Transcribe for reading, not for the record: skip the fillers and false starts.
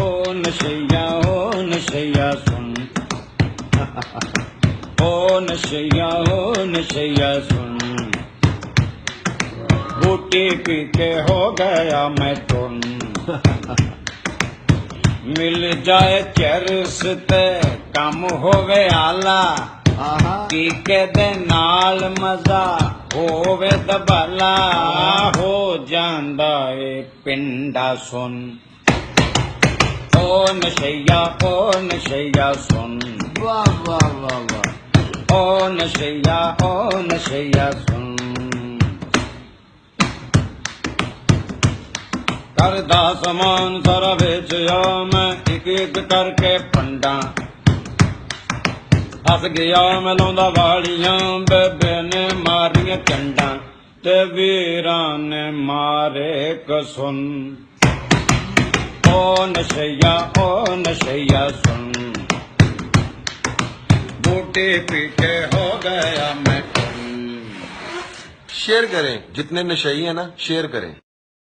ओ नशैया सुन ओ नशैया सुन बूटी पी के हो गया मैं टुन मिल जाए चरस ते कम होवे आला पी के दे नाल मजा होवे दबाला हो जांदा ए पिंडा सुन ओ नशैया सुन वाह वाह वाह वाह ओ नशैया सुन करदा समान सारा बेचया मैं एक एक करके पंडा हस गया मैं लाउंदा वालियां बेबे ने मारियां चंडा ते वीरां ने मारे कसुन ओ नशैया सुन बूटी पीछे हो गया मैं शेयर करें, जितने नशई है ना शेयर करें।